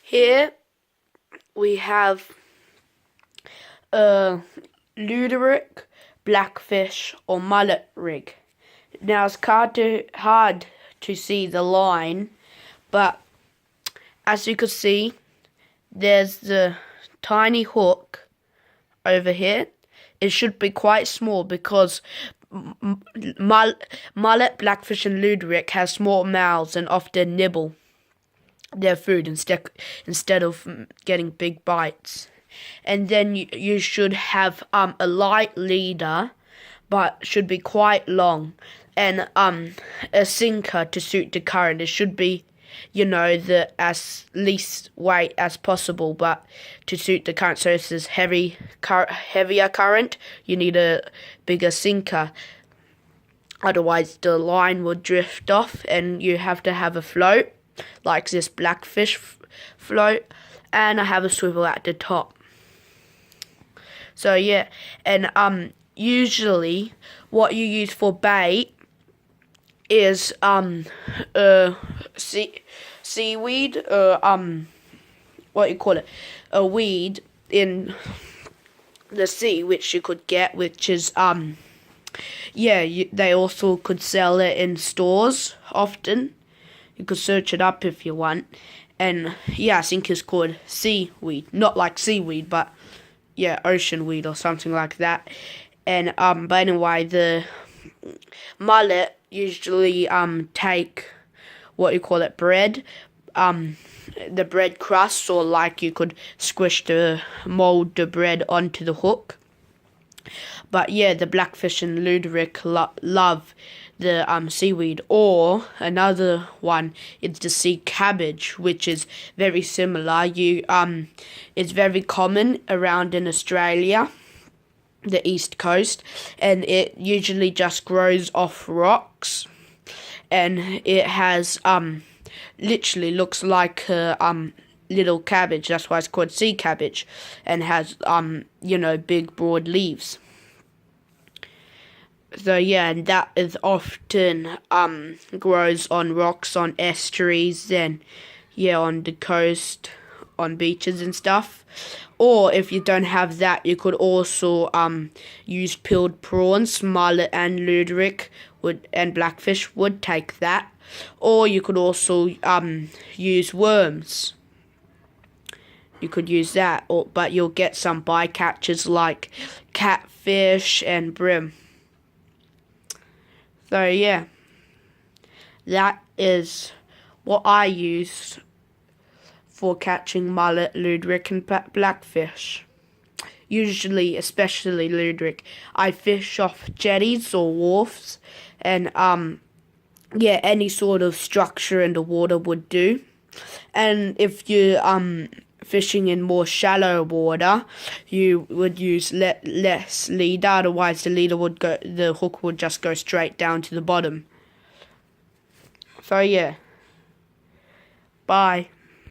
Here we have a luderick, blackfish or mullet rig. Now it's hard to see the line, but as you can see, there's the tiny hook over here. It should be quite small because mullet, blackfish and luderick have small mouths and often nibble their food instead of getting big bites. And then you should have a light leader, but should be quite long, and a sinker to suit the current. It should be, the as least weight as possible, but to suit the current. So if there's heavier current, you need a bigger sinker. Otherwise, the line will drift off, and you have to have a float, like this blackfish float, and I have a swivel at the top. So yeah, and usually what you use for bait is seaweed, what you call it, a weed in the sea, which you could get, which is they also could sell it in stores often. You could search it up if you want. And I think it's called seaweed. Not like seaweed, but ocean weed or something like that. And but anyway, the mullet usually take bread, the bread crust, or like you could mold the bread onto the hook. But the blackfish and luderick love the seaweed. Or another one is the sea cabbage, which is very similar. It's very common around in Australia, the east coast, and it usually just grows off rocks, and it has literally looks like a little cabbage. That's why it's called sea cabbage, and has big broad leaves. So and that is often grows on rocks, on estuaries, and on the coast, on beaches and stuff. Or if you don't have that, you could also use peeled prawns. Mullet and luderick and blackfish would take that. Or you could also use worms. You could use that, but you'll get some bycatchers like catfish and brim. So that is what I use for catching mullet, luderick and blackfish. Usually, especially luderick, I fish off jetties or wharfs, and any sort of structure in the water would do. And if you fishing in more shallow water, you would use less leader. Otherwise, the hook would just go straight down to the bottom. So bye.